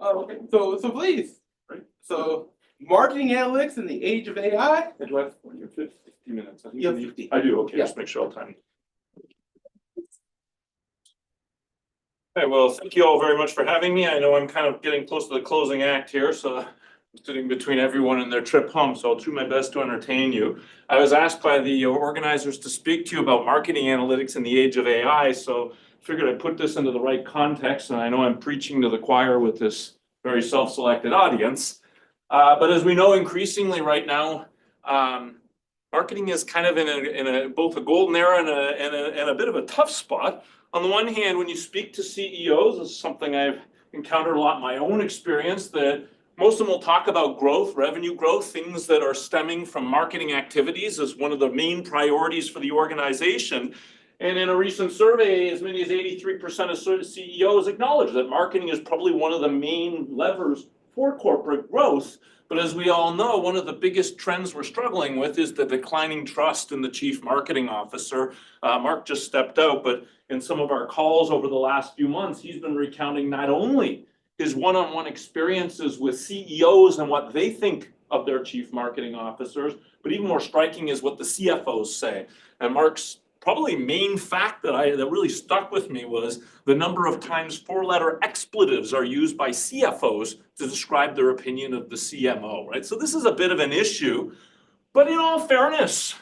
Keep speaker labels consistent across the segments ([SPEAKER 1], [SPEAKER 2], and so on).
[SPEAKER 1] Oh, okay. So please.
[SPEAKER 2] Right.
[SPEAKER 1] So marketing analytics in the age of AI.
[SPEAKER 2] Do I have 40 or 50 minutes? I think
[SPEAKER 1] You have
[SPEAKER 2] I need-
[SPEAKER 1] 50.
[SPEAKER 2] I do, okay,
[SPEAKER 1] Yeah.
[SPEAKER 2] just make sure I'll time. Okay, well, thank you all very much for having me. I know I'm kind of getting close to the closing act here, so I'm sitting between everyone and their trip home, so I'll do my best to entertain you. I was asked by the organizers to speak to you about marketing analytics in the age of AI, so figured I'd put this into the right context, and I know I'm preaching to the choir with this very self-selected audience. But as we know, increasingly right now, marketing is kind of in a both a golden era and a bit of a tough spot. On the one hand, when you speak to CEOs, this is something I've encountered a lot in my own experience, that most of them will talk about growth, revenue growth, things that are stemming from marketing activities as one of the main priorities for the organization. And in a recent survey, as many as 83% of CEOs acknowledge that marketing is probably one of the main levers for corporate growth. But as we all know, one of the biggest trends we're struggling with is the declining trust in the chief marketing officer. Mark just stepped out, but in some of our calls over the last few months, he's been recounting not only his one-on-one experiences with CEOs and what they think of their chief marketing officers, but even more striking is what the CFOs say. And Mark's probably main fact that really stuck with me was the number of times four-letter expletives are used by CFOs to describe their opinion of the CMO, right? So this is a bit of an issue, but in all fairness,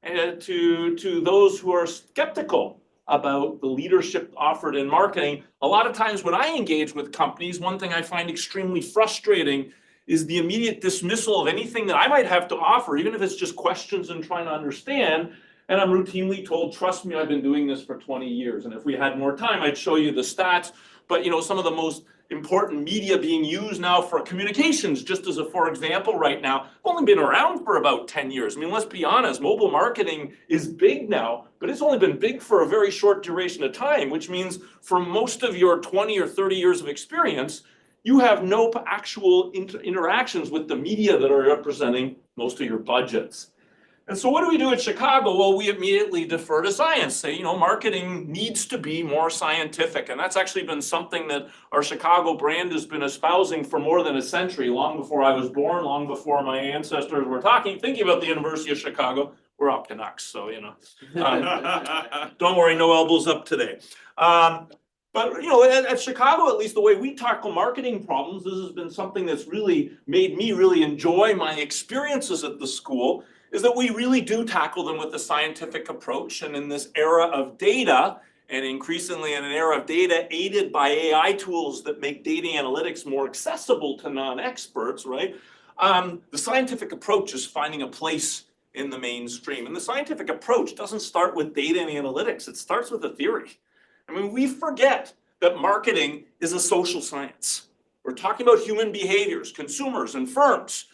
[SPEAKER 2] to those who are skeptical about the leadership offered in marketing, a lot of times when I engage with companies, one thing I find extremely frustrating is the immediate dismissal of anything that I might have to offer, even if it's just questions and trying to understand. And I'm routinely told, trust me, I've been doing this for 20 years. And if we had more time, I'd show you the stats. But some of the most important media being used now for communications, just as a for example right now, have only been around for about 10 years. I mean, let's be honest, mobile marketing is big now, but it's only been big for a very short duration of time, which means for most of your 20 or 30 years of experience, you have no actual interactions with the media that are representing most of your budgets. And so what do we do at Chicago? Well, we immediately defer to science, say, marketing needs to be more scientific. And that's actually been something that our Chicago brand has been espousing for more than a century, long before I was born, long before my ancestors were thinking about the University of Chicago. We're all Canucks, so, don't worry, no elbows up today. But at Chicago, at least the way we tackle marketing problems, this has been something that's really made me really enjoy my experiences at the school, is that we really do tackle them with a scientific approach. And in this era of data, and increasingly in an era of data aided by AI tools that make data analytics more accessible to non-experts, right? The scientific approach is finding a place in the mainstream. And the scientific approach doesn't start with data and analytics, it starts with a theory. I mean, we forget that marketing is a social science. We're talking about human behaviors, consumers and firms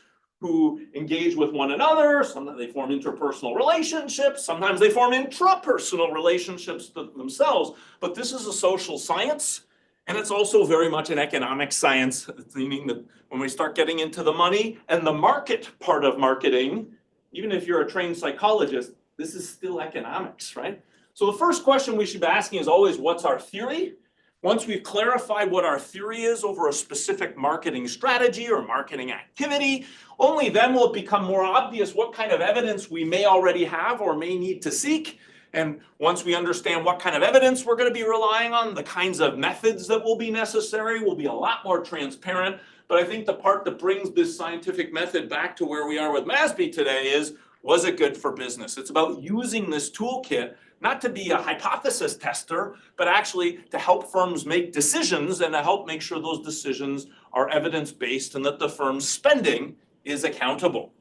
[SPEAKER 2] who engage with one another. Sometimes they form interpersonal relationships. Sometimes they form intrapersonal relationships themselves. But this is a social science. And it's also very much an economic science, meaning that when we start getting into the money and the market part of marketing, even if you're a trained psychologist, this is still economics, right? So the first question we should be asking is always, what's our theory? Once we've clarified what our theory is over a specific marketing strategy or marketing activity, only then will it become more obvious what kind of evidence we may already have or may need to seek. And once we understand what kind of evidence we're going to be relying on, the kinds of methods that will be necessary will be a lot more transparent. But I think the part that brings this scientific method back to where we are with MASB today is, was it good for business? It's about using this toolkit not to be a hypothesis tester, but actually to help firms make decisions and to help make sure those decisions are evidence-based and that the firm's spending is accountable.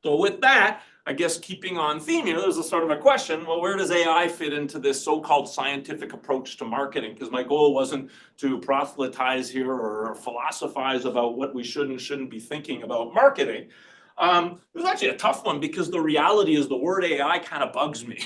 [SPEAKER 2] So with that, I guess keeping on theme here, there's a sort of a question, well, where does AI fit into this so-called scientific approach to marketing? Because my goal wasn't to proselytize here or philosophize about what we should and shouldn't be thinking about marketing. It was actually a tough one because the reality is the word AI kind of bugs me.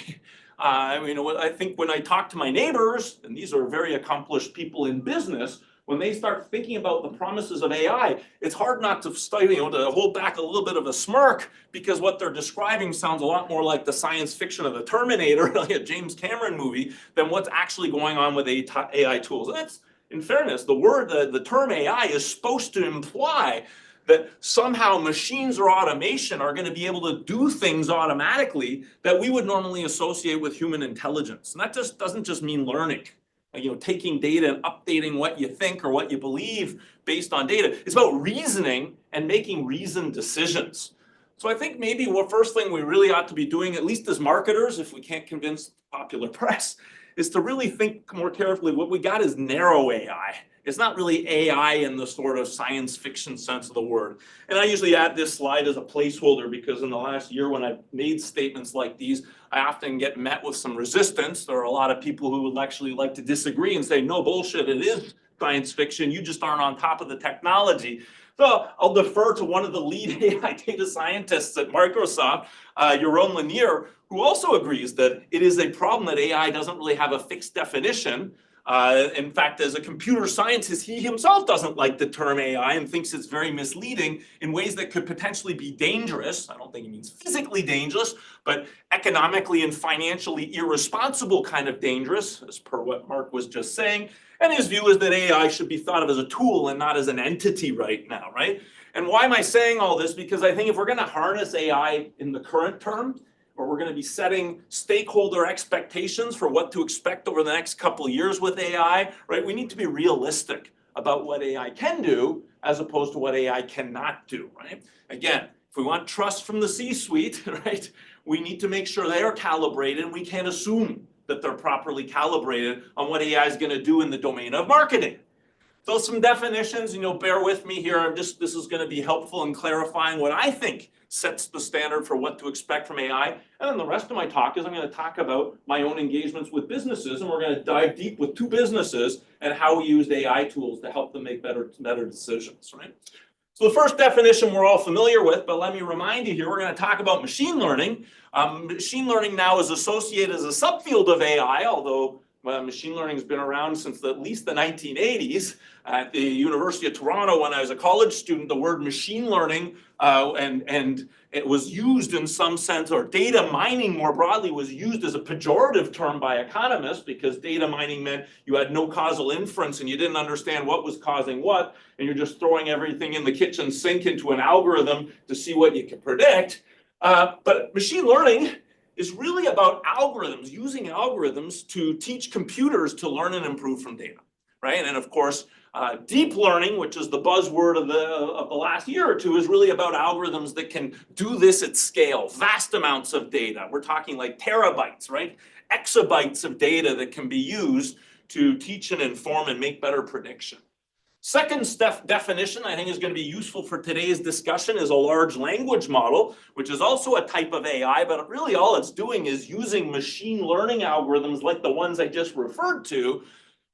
[SPEAKER 2] I think when I talk to my neighbors, and these are very accomplished people in business, when they start thinking about the promises of AI, it's hard not to to hold back a little bit of a smirk, because what they're describing sounds a lot more like the science fiction of the Terminator, like a James Cameron movie, than what's actually going on with AI tools. And in fairness, the term AI is supposed to imply that somehow machines or automation are going to be able to do things automatically that we would normally associate with human intelligence. And that just doesn't just mean learning, taking data and updating what you think or what you believe based on data. It's about reasoning and making reasoned decisions. So I think maybe the first thing we really ought to be doing, at least as marketers, if we can't convince the popular press, is to really think more carefully. What we got is narrow AI. It's not really AI in the sort of science fiction sense of the word. And I usually add this slide as a placeholder because in the last year when I've made statements like these, I often get met with some resistance. There are a lot of people who would actually like to disagree and say, no, bullshit, it is science fiction. You just aren't on top of the technology. So I'll defer to one of the lead AI data scientists at Microsoft, Yaron Lanier, who also agrees that it is a problem that AI doesn't really have a fixed definition. In fact, as a computer scientist, he himself doesn't like the term AI and thinks it's very misleading in ways that could potentially be dangerous. I don't think he means physically dangerous, but economically and financially irresponsible kind of dangerous, as per what Mark was just saying. And his view is that AI should be thought of as a tool and not as an entity right now, right? And why am I saying all this? Because I think if we're going to harness AI in the current term, or we're going to be setting stakeholder expectations for what to expect over the next couple of years with AI, right? We need to be realistic about what AI can do as opposed to what AI cannot do, right? Again, if we want trust from the C-suite, right, we need to make sure they are calibrated. We can't assume that they're properly calibrated on what AI is going to do in the domain of marketing. So some definitions, bear with me here. This is going to be helpful in clarifying what I think sets the standard for what to expect from AI. And then the rest of my talk is I'm going to talk about my own engagements with businesses, and we're going to dive deep with 2 businesses and how we used AI tools to help them make better decisions, right? So the first definition we're all familiar with, but let me remind you here, we're going to talk about machine learning. Machine learning now is associated as a subfield of AI, although machine learning has been around since at least the 1980s. At the University of Toronto, when I was a college student, the word machine learning and it was used in some sense, or data mining more broadly was used as a pejorative term by economists because data mining meant you had no causal inference and you didn't understand what was causing what, and you're just throwing everything in the kitchen sink into an algorithm to see what you can predict. But machine learning is really about algorithms, using algorithms to teach computers to learn and improve from data, right? And of course, deep learning, which is the buzzword of the last year or two, is really about algorithms that can do this at scale, vast amounts of data. We're talking like terabytes, right? Exabytes of data that can be used to teach and inform and make better prediction. Second definition I think is going to be useful for today's discussion is a large language model, which is also a type of AI, but really all it's doing is using machine learning algorithms like the ones I just referred to,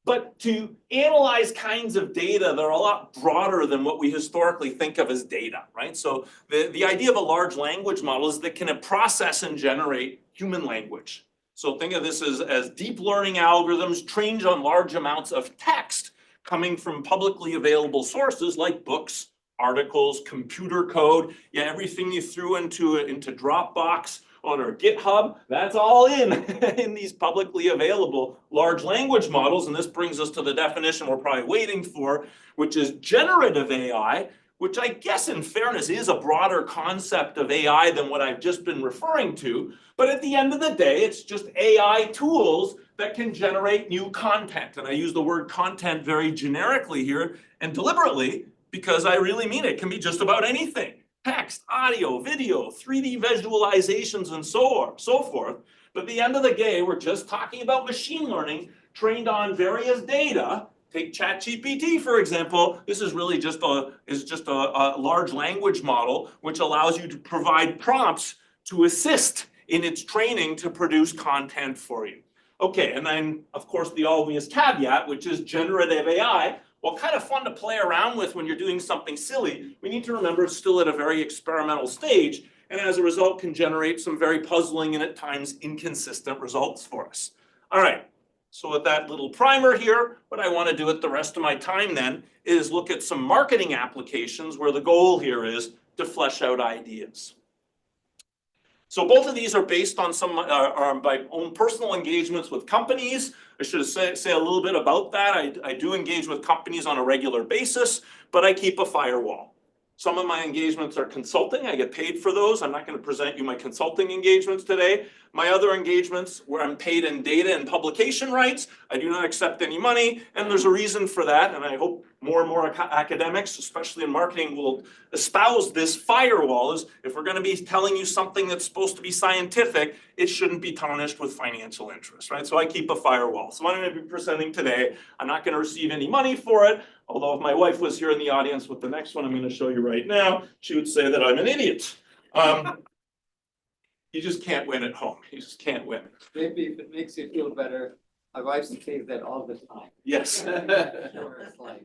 [SPEAKER 2] but to analyze kinds of data that are a lot broader than what we historically think of as data, right? So the idea of a large language model is that it can process and generate human language. So think of this as deep learning algorithms trained on large amounts of text coming from publicly available sources like books, articles, computer code, everything you threw into Dropbox or GitHub, that's all in these publicly available large language models. And this brings us to the definition we're probably waiting for, which is generative AI, which I guess in fairness is a broader concept of AI than what I've just been referring to. But at the end of the day, it's just AI tools that can generate new content. And I use the word content very generically here and deliberately because I really mean it. It can be just about anything. Text, audio, video, 3D visualizations, and so forth. But at the end of the day, we're just talking about machine learning trained on various data. Take ChatGPT, for example. This is really just a large language model, which allows you to provide prompts to assist in its training to produce content for you. Okay, and then, of course, the obvious caveat, which is generative AI. Well, kind of fun to play around with when you're doing something silly. We need to remember it's still at a very experimental stage, and as a result can generate some very puzzling and at times inconsistent results for us. All right, so with that little primer here, what I want to do with the rest of my time then is look at some marketing applications where the goal here is to flesh out ideas. So both of these are based on are my own personal engagements with companies. I should say a little bit about that. I do engage with companies on a regular basis, but I keep a firewall. Some of my engagements are consulting. I get paid for those. I'm not going to present you my consulting engagements today. My other engagements where I'm paid in data and publication rights, I do not accept any money, and there's a reason for that, and I hope more and more academics, especially in marketing, will espouse this firewall. Is if we're going to be telling you something that's supposed to be scientific, it shouldn't be tarnished with financial interest, right? So I keep a firewall. So I'm going to be presenting today. I'm not going to receive any money for it, although if my wife was here in the audience with the next one I'm going to show you right now, she would say that I'm an idiot. You just can't win at home. You just can't win.
[SPEAKER 3] Maybe if it makes you feel better, my wife says that all the time.
[SPEAKER 2] Yes.
[SPEAKER 3] It's like-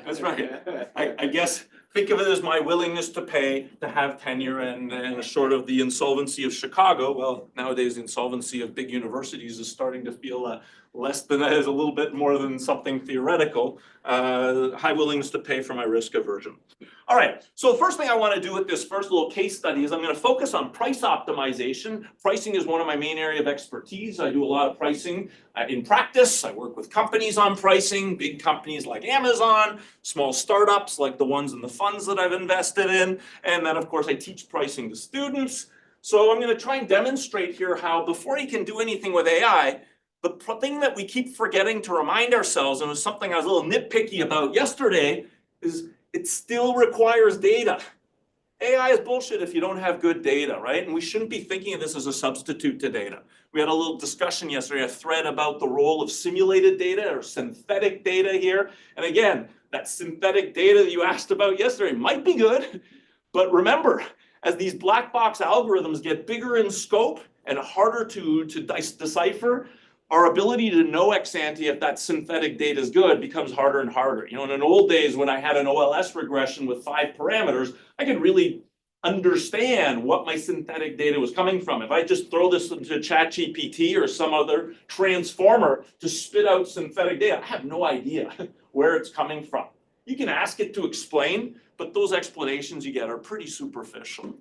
[SPEAKER 2] That's right. I guess, think of it as my willingness to pay to have tenure and short of the insolvency of Chicago. Well, nowadays the insolvency of big universities is starting to feel less than that, is a little bit more than something theoretical. High willingness to pay for my risk aversion. All right, so the first thing I want to do with this first little case study is I'm going to focus on price optimization. Pricing is one of my main area of expertise. I do a lot of pricing in practice. I work with companies on pricing, big companies like Amazon, small startups like the ones in the funds that I've invested in, and then of course I teach pricing to students. So I'm going to try and demonstrate here how before you can do anything with AI, the thing that we keep forgetting to remind ourselves, and it was something I was a little nitpicky about yesterday, is it still requires data. AI is bullshit if you don't have good data, right? And we shouldn't be thinking of this as a substitute to data. We had a little discussion yesterday, a thread about the role of simulated data or synthetic data here. And again, that synthetic data that you asked about yesterday might be good, but remember, as these black box algorithms get bigger in scope and harder to decipher, our ability to know ex ante if that synthetic data is good becomes harder and harder. You know, in the old days when I had an OLS regression with 5 parameters, I could really understand what my synthetic data was coming from. If I just throw this into ChatGPT or some other transformer to spit out synthetic data, I have no idea where it's coming from. You can ask it to explain, but those explanations you get are pretty superficial.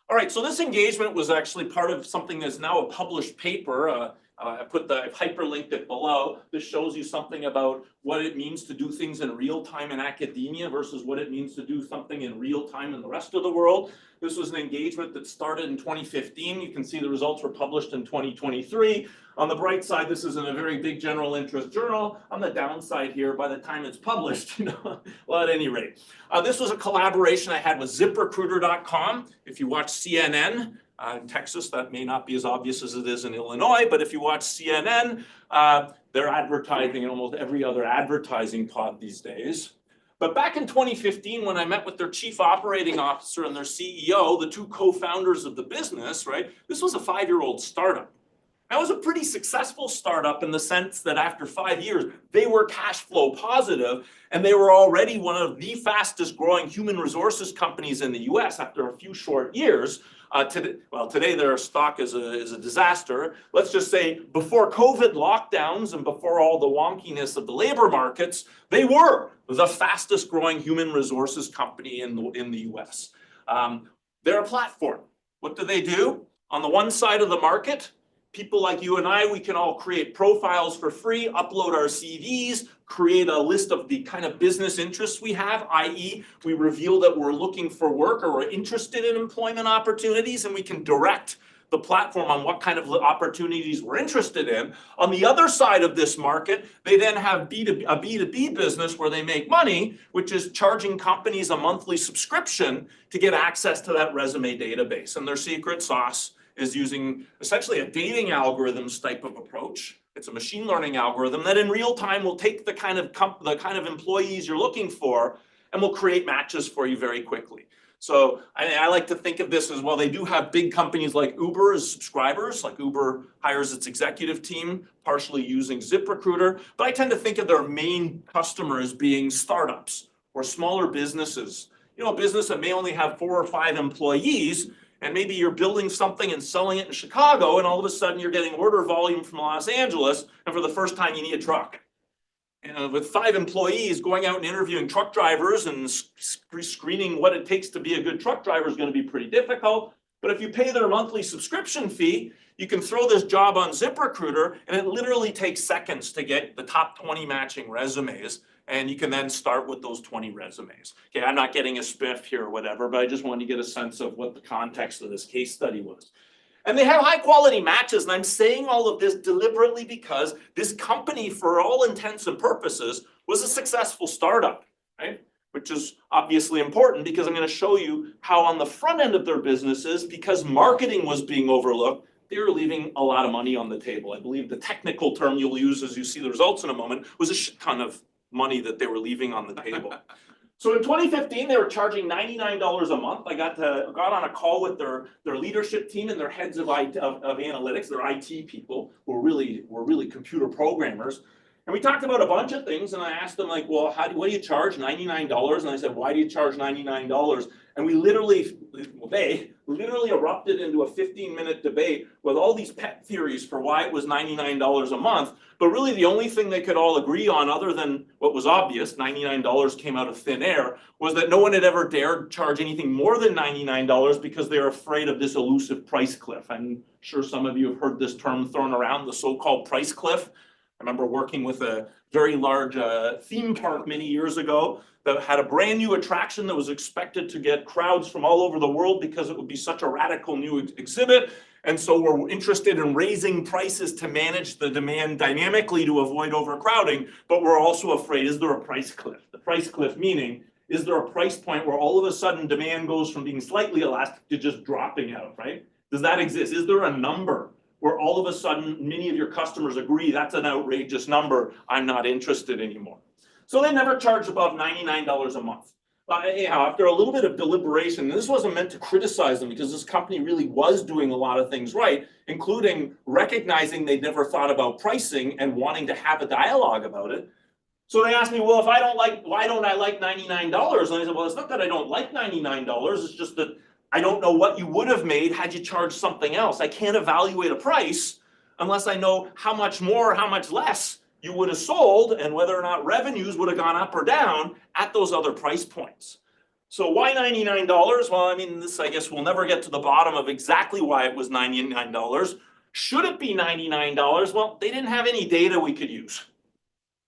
[SPEAKER 2] All right, so this engagement was actually part of something that's now a published paper. I've hyperlinked it below. This shows you something about what it means to do things in real time in academia versus what it means to do something in real time in the rest of the world. This was an engagement that started in 2015. You can see the results were published in 2023. On the bright side, this is in a very big general interest journal. On the downside here, by the time it's published, well, at any rate. This was a collaboration I had with ZipRecruiter.com. If you watch CNN, in Texas, that may not be as obvious as it is in Illinois, but if you watch CNN, they're advertising in almost every other advertising pod these days. But back in 2015, when I met with their chief operating officer and their CEO, the 2 co-founders of the business, right? This was a 5-year-old startup. That was a pretty successful startup in the sense that after 5 years, they were cash flow positive, and they were already one of the fastest growing human resources companies in the US after a few short years. Today their stock is a disaster. Let's just say before COVID lockdowns and before all the wonkiness of the labor markets, they were the fastest growing human resources company in the US. They're a platform. What do? On the one side of the market, people like you and I, we can all create profiles for free, upload our CVs, create a list of the kind of business interests we have, i.e. we reveal that we're looking for work or we're interested in employment opportunities, and we can direct the platform on what kind of opportunities we're interested in. On the other side of this market, they then have a B2B business where they make money, which is charging companies a monthly subscription to get access to that resume database. And their secret sauce is using essentially a dating algorithms type of approach. It's a machine learning algorithm that in real time will take the kind of employees you're looking for and will create matches for you very quickly. So I like to think of this as, well, they do have big companies like Uber as subscribers, like Uber hires its executive team partially using ZipRecruiter, but I tend to think of their main customer as being startups or smaller businesses. You know, a business that may only have 4 or 5 employees, and maybe you're building something and selling it in Chicago, and all of a sudden you're getting order volume from Los Angeles, and for the first time you need a truck. And with 5 employees, going out and interviewing truck drivers and screening what it takes to be a good truck driver is going to be pretty difficult. But if you pay their monthly subscription fee, you can throw this job on ZipRecruiter and it literally takes seconds to get the top 20 matching resumes. And you can then start with those 20 resumes. Okay, I'm not getting a spiff here or whatever, but I just wanted to get a sense of what the context of this case study was. And they have high quality matches. And I'm saying all of this deliberately because this company, for all intents and purposes, was a successful startup, right? Which is obviously important because I'm going to show you how on the front end of their businesses, because marketing was being overlooked, they were leaving a lot of money on the table. I believe the technical term you'll use as you see the results in a moment was a shit ton of money that they were leaving on the table. So in 2015, they were charging $99 a month. I got on a call with their leadership team and their heads of analytics, their IT people, who were really computer programmers. And we talked about a bunch of things, and I asked them, like, well, what do you charge? $99? And I said, why do you charge $99? And they literally erupted into a 15-minute debate with all these pet theories for why it was $99 a month. But really the only thing they could all agree on, other than what was obvious, $99 came out of thin air, was that no one had ever dared charge anything more than $99 because they were afraid of this elusive price cliff. I'm sure some of you have heard this term thrown around, the so-called price cliff. I remember working with a very large theme park many years ago that had a brand new attraction that was expected to get crowds from all over the world because it would be such a radical new exhibit. And so we're interested in raising prices to manage the demand dynamically to avoid overcrowding, but we're also afraid, is there a price cliff? The price cliff meaning, is there a price point where all of a sudden demand goes from being slightly elastic to just dropping out, right? Does that exist? Is there a number where all of a sudden many of your customers agree that's an outrageous number, I'm not interested anymore? So they never charged above $99 a month. Anyhow, after a little bit of deliberation, and this wasn't meant to criticize them because this company really was doing a lot of things right, including recognizing they'd never thought about pricing and wanting to have a dialogue about it. So they asked me, well, why don't I like $99? And I said, well, it's not that I don't like $99, it's just that I don't know what you would have made had you charged something else. I can't evaluate a price unless I know how much more or how much less you would have sold and whether or not revenues would have gone up or down at those other price points. So why $99? Well, I mean, this, I guess we'll never get to the bottom of exactly why it was $99. Should it be $99? Well, they didn't have any data we could use.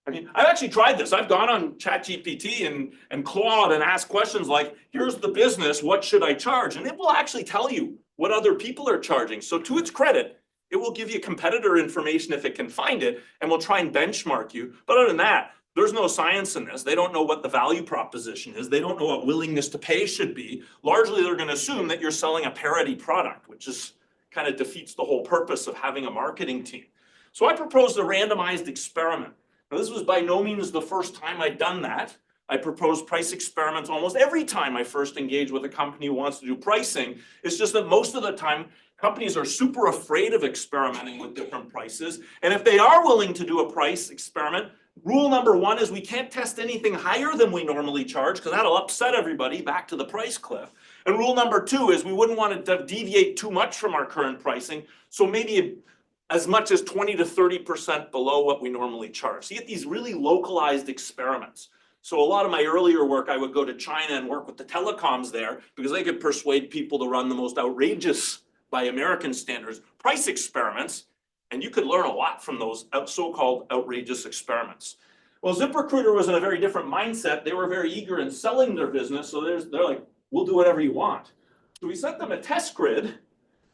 [SPEAKER 2] I mean, I've actually tried this. I've gone on ChatGPT and Claude and asked questions like, here's the business, what should I charge? And it will actually tell you what other people are charging. So to its credit, it will give you competitor information if it can find it, and will try and benchmark you. But other than that, there's no science in this. They don't know what the value proposition is. They don't know what willingness to pay should be. Largely, they're going to assume that you're selling a parity product, which is kind of defeats the whole purpose of having a marketing team. So I proposed a randomized experiment. Now, this was by no means the first time I'd done that. I propose price experiments almost every time I first engage with a company who wants to do pricing. It's just that most of the time, companies are super afraid of experimenting with different prices. And if they are willing to do a price experiment, rule number one is we can't test anything higher than we normally charge because that'll upset everybody back to the price cliff. And rule number two is we wouldn't want to deviate too much from our current pricing. So maybe as much as 20 to 30% below what we normally charge. So you get these really localized experiments. So a lot of my earlier work, I would go to China and work with the telecoms there because they could persuade people to run the most outrageous, by American standards, price experiments, and you could learn a lot from those so-called outrageous experiments. Well, ZipRecruiter was in a very different mindset. They were very eager in selling their business, so they're like, we'll do whatever you want. So we sent them a test grid.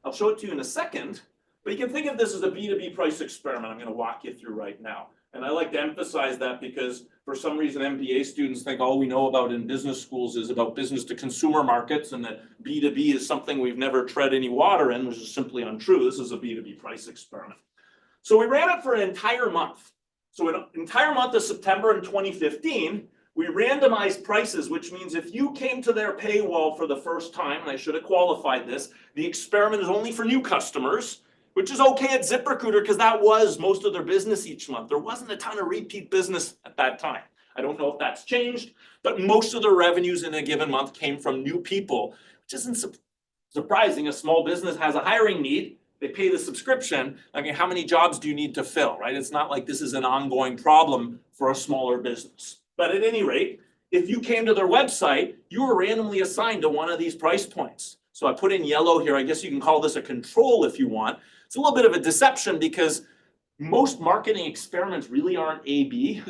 [SPEAKER 2] I'll show it to you in a second, but you can think of this as a B2B price experiment I'm going to walk you through right now. And I like to emphasize that because for some reason MBA students think all we know about in business schools is about business to consumer markets and that B2B is something we've never tread any water in, which is simply untrue. This is a B2B price experiment. So we ran it for an entire month. So an entire month of September in 2015, we randomized prices, which means if you came to their paywall for the first time, and I should have qualified this, the experiment is only for new customers, which is okay at ZipRecruiter because that was most of their business each month. There wasn't a ton of repeat business at that time. I don't know if that's changed, but most of their revenues in a given month came from new people, which isn't surprising. A small business has a hiring need. They pay the subscription. I mean, how many jobs do you need to fill, right? It's not like this is an ongoing problem for a smaller business. But at any rate, if you came to their website, you were randomly assigned to one of these price points. So I put in yellow here. I guess you can call this a control if you want. It's a little bit of a deception because most marketing experiments really aren't A/B.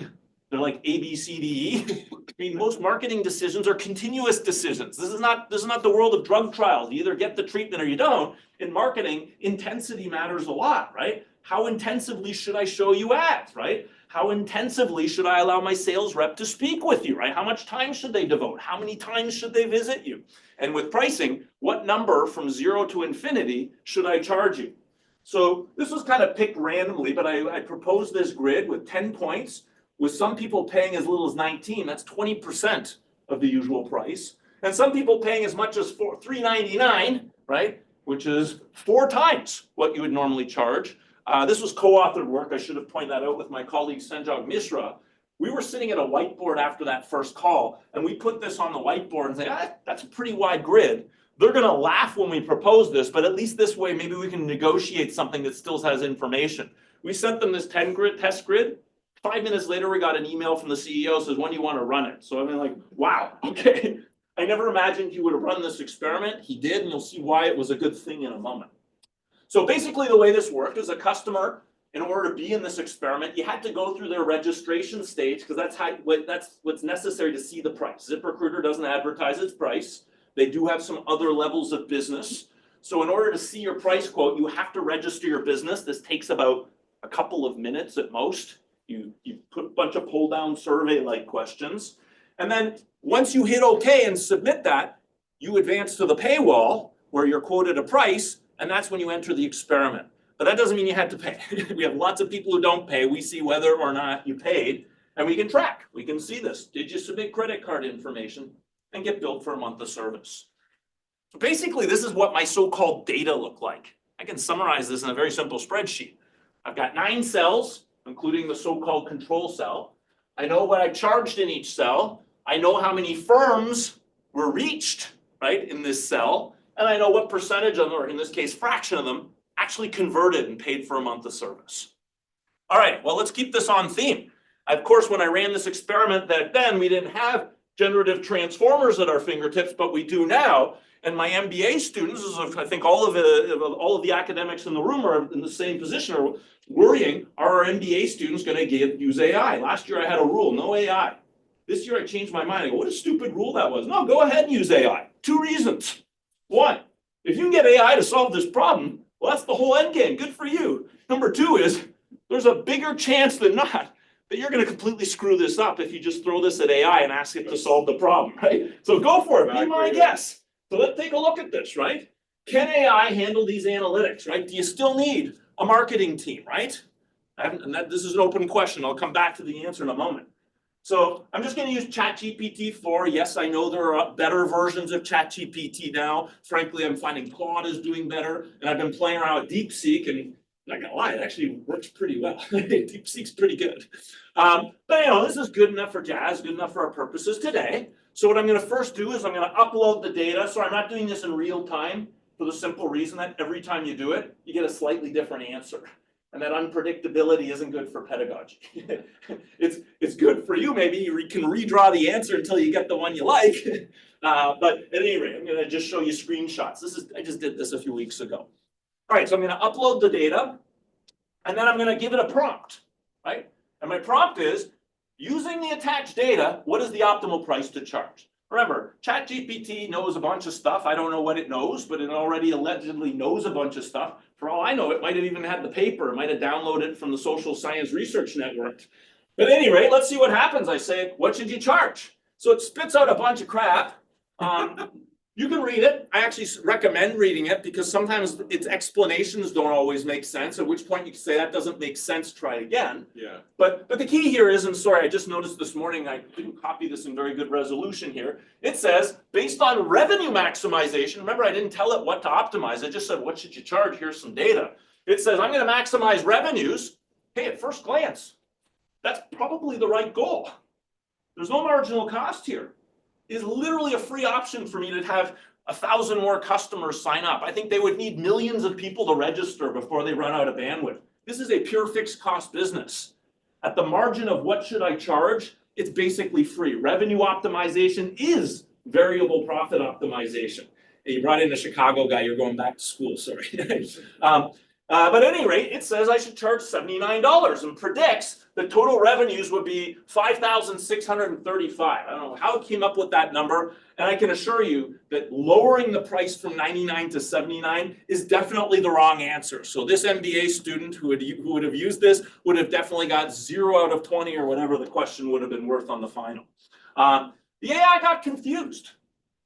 [SPEAKER 2] They're like A, B, C, D, E. I mean, most marketing decisions are continuous decisions. This is not the world of drug trials. You either get the treatment or you don't. In marketing, intensity matters a lot, right? How intensively should I show you ads, right? How intensively should I allow my sales rep to speak with you, right? How much time should they devote? How many times should they visit you? And with pricing, what number from 0 to infinity should I charge you? So this was kind of picked randomly, but I proposed this grid with 10 points, with some people paying as little as 19, that's 20% of the usual price. And some people paying as much as $3.99, right? Which is 4 times what you would normally charge. This was co-authored work, I should have pointed that out with my colleague Sanjog Mishra. We were sitting at a whiteboard after that first call, and we put this on the whiteboard and say, that's a pretty wide grid. They're gonna laugh when we propose this, but at least this way, maybe we can negotiate something that still has information. We sent them this 10 grid test grid. 5 minutes later, we got an email from the CEO says, when do you want to run it? So I mean, like, wow, okay. I never imagined he would have run this experiment. He did, and you'll see why it was a good thing in a moment. So basically the way this worked is a customer, in order to be in this experiment, you had to go through their registration stage because that's what's necessary to see the price. ZipRecruiter doesn't advertise its price. They do have some other levels of business. So in order to see your price quote, you have to register your business. This takes about a couple of minutes at most. You put a bunch of pull down survey-like questions. And then once you hit OK and submit that, you advance to the paywall where you're quoted a price, and that's when you enter the experiment. But that doesn't mean you had to pay. We have lots of people who don't pay. We see whether or not you paid, and we can track. We can see this. Did you submit credit card information and get billed for a month of service? So basically, this is what my so-called data look like. I can summarize this in a very simple spreadsheet. I've got 9 cells, including the so-called control cell. I know what I charged in each cell. I know how many firms were reached, right, in this cell. And I know what percentage of them, or in this case, fraction of them, actually converted and paid for a month of service. All right, well, let's keep this on theme. Of course, when I ran this experiment back then, we didn't have generative transformers at our fingertips, but we do now. And my MBA students, I think all of the academics in the room are in the same position, are worrying, are our MBA students going to use AI? Last year I had a rule, no AI. This year I changed my mind. I go, what a stupid rule that was. No, go ahead and use AI. 2 reasons. 1, if you can get AI to solve this problem, well, that's the whole end game. Good for you. Number 2 is there's a bigger chance than not that you're going to completely screw this up if you just throw this at AI and ask it to solve the problem, right? So go for it. Be my guest. So let's take a look at this, right? Can AI handle these analytics, right? Do you still need a marketing team, right? This is an open question. I'll come back to the answer in a moment. So I'm just going to use ChatGPT 4. Yes, I know there are better versions of ChatGPT now. Frankly, I'm finding Claude is doing better. And I've been playing around with DeepSeek, and I'm not going to lie, it actually works pretty well. DeepSeek's pretty good. But this is good enough for Jazz, good enough for our purposes today. So what I'm going to first do is I'm going to upload the data. So I'm not doing this in real time for the simple reason that every time you do it, you get a slightly different answer. And that unpredictability isn't good for pedagogy. It's good for you. Maybe you can redraw the answer until you get the one you like. But at any rate, I'm going to just show you screenshots. I just did this a few weeks ago. All right, so I'm going to upload the data, and then I'm going to give it a prompt, right? And my prompt is, using the attached data, what is the optimal price to charge? Remember, ChatGPT knows a bunch of stuff. I don't know what it knows, but it already allegedly knows a bunch of stuff. For all I know, it might have even had the paper. It might have downloaded it from the Social Science Research Network. But at any rate, let's see what happens. I say, what should you charge? So it spits out a bunch of crap. You can read it. I actually recommend reading it because sometimes its explanations don't always make sense, at which point you can say that doesn't make sense, try again. Yeah. But the key here is, and sorry, I just noticed this morning, I didn't copy this in very good resolution here. It says, based on revenue maximization, remember I didn't tell it what to optimize. I just said, what should you charge? Here's some data. It says, I'm going to maximize revenues. Hey, at first glance, that's probably the right goal. There's no marginal cost here. Is literally a free option for me to have 1,000 more customers sign up. I think they would need millions of people to register before they run out of bandwidth. This is a pure fixed cost business. At the margin of what should I charge, it's basically free. Revenue optimization is variable profit optimization. You brought in a Chicago guy, you're going back to school, sorry. But at any rate, it says I should charge $79 and predicts the total revenues would be $5,635. I don't know how it came up with that number. And I can assure you that lowering the price from 99 to 79 is definitely the wrong answer. So this MBA student who would have used this would have definitely got 0 out of 20 or whatever the question would have been worth on the final. The AI got confused.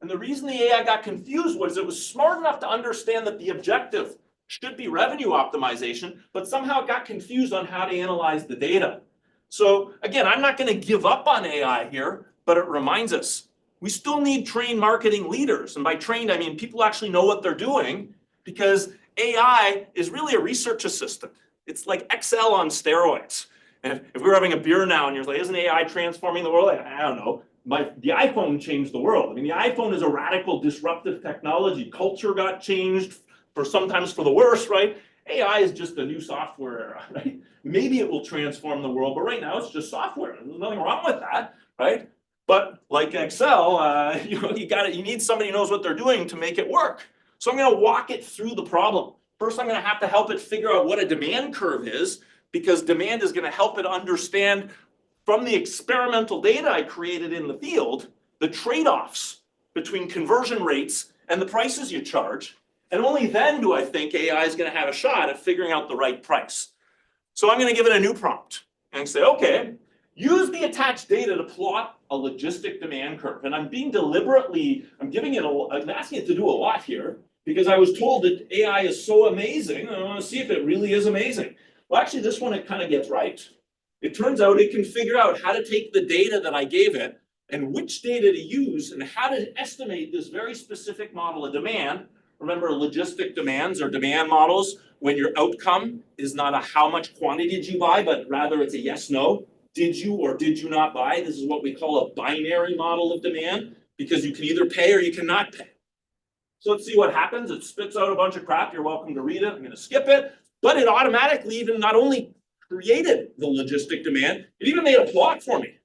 [SPEAKER 2] And the reason the AI got confused was it was smart enough to understand that the objective should be revenue optimization, but somehow it got confused on how to analyze the data. So again, I'm not going to give up on AI here, but it reminds us we still need trained marketing leaders. And by trained, I mean people actually know what they're doing, because AI is really a research assistant. It's like Excel on steroids. And if we were having a beer now and you're like, isn't AI transforming the world? I don't know. But the iPhone changed the world. I mean, the iPhone is a radical disruptive technology. Culture got changed sometimes for the worse, right? AI is just a new software era, right? Maybe it will transform the world, but right now it's just software. There's nothing wrong with that, right? But like Excel, you need somebody who knows what they're doing to make it work. So I'm going to walk it through the problem. First, I'm going to have to help it figure out what a demand curve is, because demand is going to help it understand from the experimental data I created in the field, the trade-offs between conversion rates and the prices you charge. And only then do I think AI is going to have a shot at figuring out the right price. So I'm going to give it a new prompt and say, okay, use the attached data to plot a logistic demand curve. And I'm asking it to do a lot here, because I was told that AI is so amazing. I want to see if it really is amazing. Well, actually, this one it kind of gets right. It turns out it can figure out how to take the data that I gave it and which data to use and how to estimate this very specific model of demand. Remember, logistic demands or demand models, when your outcome is not a how much quantity did you buy, but rather it's a yes, no. Did you or did you not buy? This is what we call a binary model of demand, because you can either pay or you cannot pay. So let's see what happens. It spits out a bunch of crap. You're welcome to read it. I'm going to skip it. But it automatically even not only created the logistic demand, it even made a plot for me.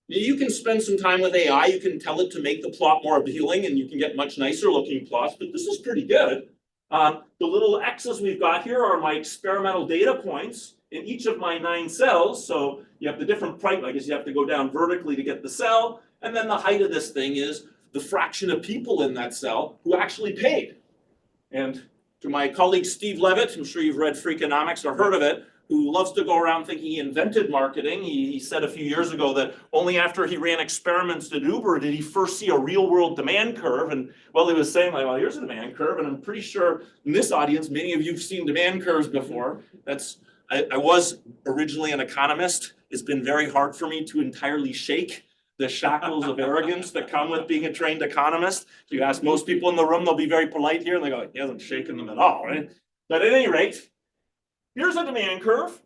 [SPEAKER 2] You can spend some time with AI, you can tell it to make the plot more appealing, and you can get much nicer looking plots, but this is pretty good. The little X's we've got here are my experimental data points in each of my 9 cells. So you have the different price, I guess you have to go down vertically to get the cell, and then the height of this thing is the fraction of people in that cell who actually paid. And to my colleague Steve Levitt, I'm sure you've read Freakonomics or heard of it, who loves to go around thinking he invented marketing. He said a few years ago that only after he ran experiments at Uber did he first see a real world demand curve. And well, he was saying like, well, here's a demand curve. And I'm pretty sure in this audience, many of you have seen demand curves before. I was originally an economist. It's been very hard for me to entirely shake the shackles of arrogance that come with being a trained economist. If you ask most people in the room, they'll be very polite here and they go, he hasn't shaken them at all, right? But at any rate, here's a demand curve,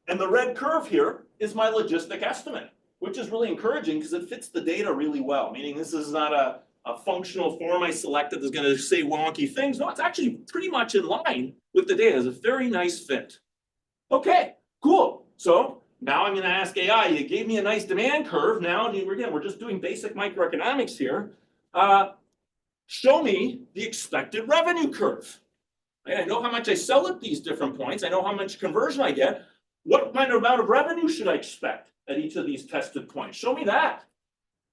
[SPEAKER 2] and the red curve here is my logistic estimate, which is really encouraging because it fits the data really well, meaning this is not a functional form I selected that's going to say wonky things. No, it's actually pretty much in line with the data. It's a very nice fit. Okay, cool. So now I'm going to ask AI, you gave me a nice demand curve. Now, again, we're just doing basic microeconomics here. Show me the expected revenue curve. I know how much I sell at these different points. I know how much conversion I get. What kind of amount of revenue should I expect at each of these tested points? Show me that.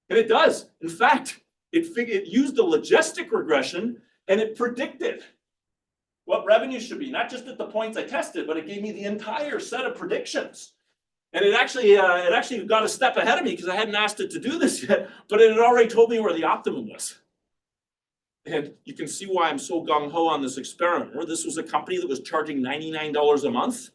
[SPEAKER 2] And it does. In fact, it used the logistic regression and it predicted what revenue should be, not just at the points I tested, but it gave me the entire set of predictions. And it actually got a step ahead of me because I hadn't asked it to do this yet, but it had already told me where the optimum was. And you can see why I'm so gung-ho on this experiment. This was a company that was charging $99 a month,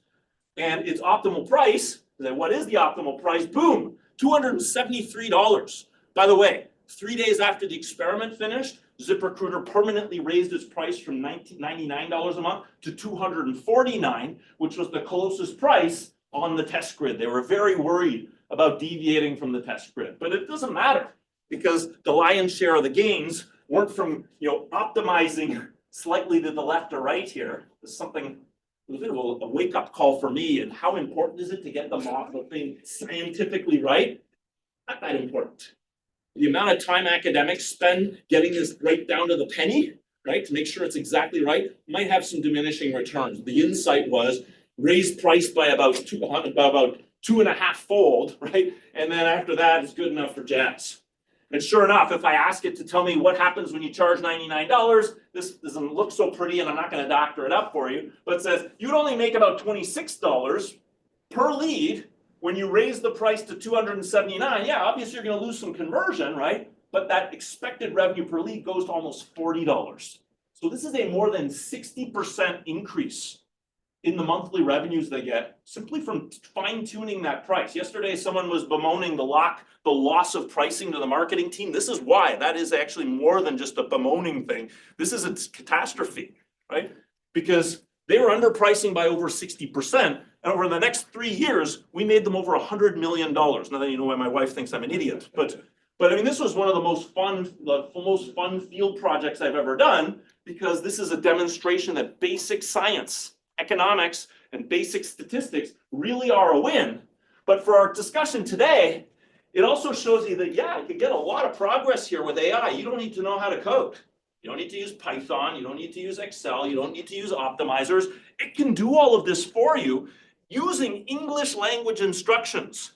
[SPEAKER 2] and its optimal price, what is the optimal price? Boom, $273. By the way, 3 days after the experiment finished, ZipRecruiter permanently raised its price from $99 a month to $249, which was the closest price on the test grid. They were very worried about deviating from the test grid, but it doesn't matter because the lion's share of the gains weren't from optimizing slightly to the left or right here. There's something, a bit of a wake-up call for me. And how important is it to get the thing scientifically right? Not that important. The amount of time academics spend getting this right down to the penny right? To make sure it's exactly right, might have some diminishing returns. The insight was raise price by about 2.5 fold, right? And then after that, it's good enough for jazz. And sure enough, if I ask it to tell me what happens when you charge $99, this doesn't look so pretty and I'm not going to doctor it up for you, but it says you'd only make about $26 per lead when you raise the price to $279. Yeah, obviously you're going to lose some conversion, right? But that expected revenue per lead goes to almost $40. So this is a more than 60% increase in the monthly revenues they get simply from fine-tuning that price. Yesterday, someone was bemoaning the loss of pricing to the marketing team. This is why. That is actually more than just a bemoaning thing. This is a catastrophe, right? Because they were underpricing by over 60%, and over the next 3 years, we made them over $100 million. Now that you know why my wife thinks I'm an idiot, but I mean, this was one of the most fun field projects I've ever done, because this is a demonstration that basic science, economics, and basic statistics really are a win. But for our discussion today, it also shows you that, yeah, you can get a lot of progress here with AI. You don't need to know how to code. You don't need to use Python. You don't need to use Excel. You don't need to use optimizers. It can do all of this for you using English language instructions.